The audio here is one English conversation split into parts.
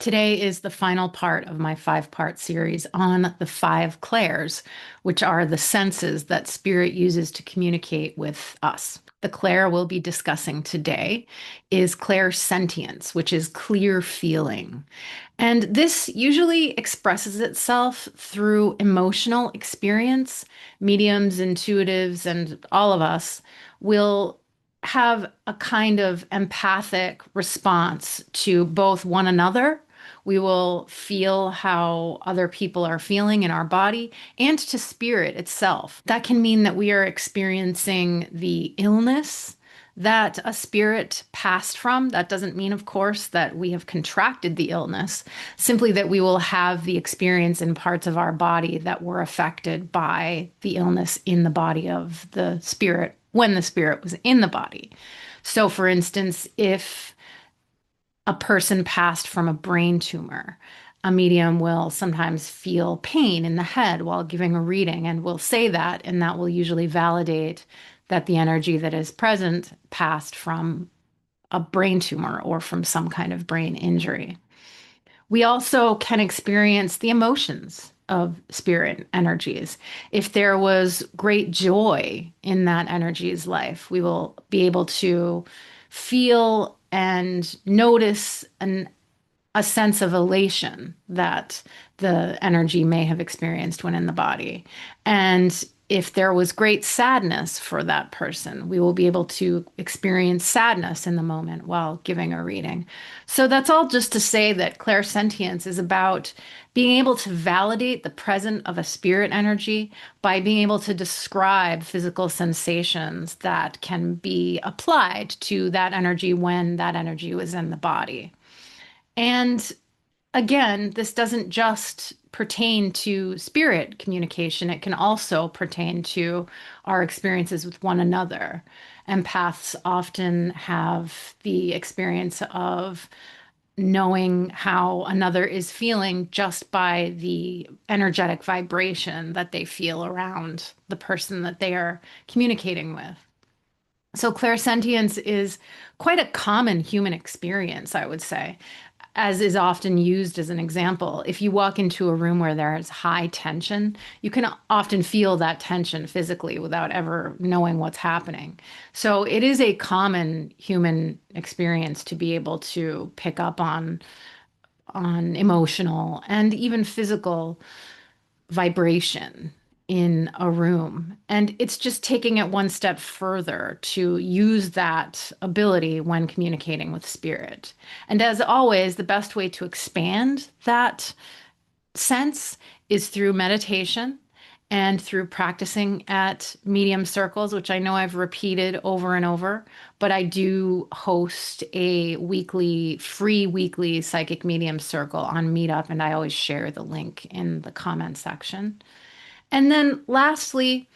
Today is the final part of my five-part series on the five clairs, which are the senses that spirit uses to communicate with us. The clair we'll be discussing today is clairsentience, which is clear feeling. And this usually expresses itself through emotional experience. Mediums, intuitives, and all of us will have a kind of empathic response to both one another. We will feel how other people are feeling in our body and to spirit itself. That can mean that we are experiencing the illness that a spirit passed from. That doesn't mean, of course, that we have contracted the illness, simply that we will have the experience in parts of our body that were affected by the illness in the body of the spirit when the spirit was in the body. So, for instance, if a person passed from a brain tumor, a medium will sometimes feel pain in the head while giving a reading and will say that, and that will usually validate that the energy that is present passed from a brain tumor or from some kind of brain injury. We also can experience the emotions of spirit energies. If there was great joy in that energy's life, we will be able to feel and notice a sense of elation that the energy may have experienced when in the body. And if there was great sadness for that person, we will be able to experience sadness in the moment while giving a reading. So that's all just to say that clairsentience is about being able to validate the presence of a spirit energy by being able to describe physical sensations that can be applied to that energy when that energy was in the body. And again, this doesn't just pertain to spirit communication, it can also pertain to our experiences with one another. Empaths often have the experience of knowing how another is feeling just by the energetic vibration that they feel around the person that they are communicating with. So, clairsentience is quite a common human experience, I would say, as is often used as an example. If you walk into a room where there is high tension, you can often feel that tension physically without ever knowing what's happening. So, it is a common human experience to be able to pick up on emotional and even physical vibration in a room. And it's just taking it one step further to use that ability when communicating with spirit. And as always, the best way to expand that sense is through meditation and through practicing at medium circles, which I know I've repeated over and over, but I do host a free weekly psychic medium circle on Meetup, and I always share the link in the comment section. And then lastly,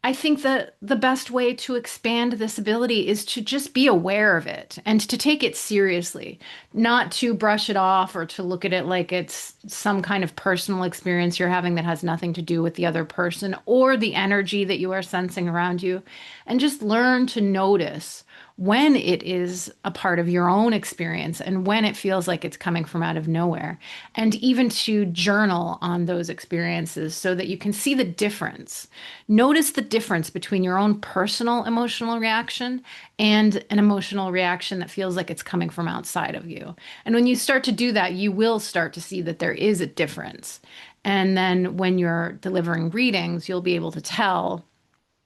I think that the best way to expand this ability is to just be aware of it and to take it seriously, not to brush it off or to look at it like it's some kind of personal experience you're having that has nothing to do with the other person or the energy that you are sensing around you, and just learn to notice when it is a part of your own experience and when it feels like it's coming from out of nowhere, and even to journal on those experiences so that you can see the difference. Notice the difference between your own personal emotional reaction and an emotional reaction that feels like it's coming from outside of you. And when you start to do that, you will start to see that there is a difference. And then when you're delivering readings, you'll be able to tell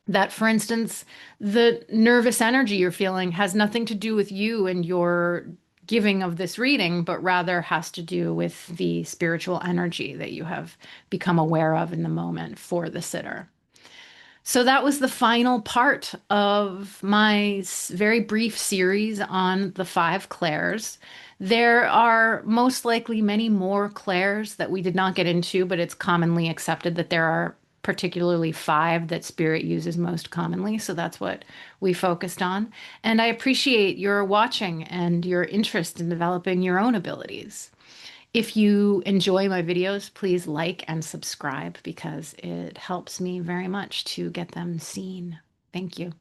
that, for instance, the nervous energy you're feeling has nothing to do with you and your giving of this reading, but rather has to do with the spiritual energy that you have become aware of in the moment for the sitter. So that was the final part of my very brief series on the five clairs. There are most likely many more clairs that we did not get into, but it's commonly accepted that there are particularly five that spirit uses most commonly. So that's what we focused on. And I appreciate your watching and your interest in developing your own abilities. If you enjoy my videos, please like and subscribe because it helps me very much to get them seen. Thank you.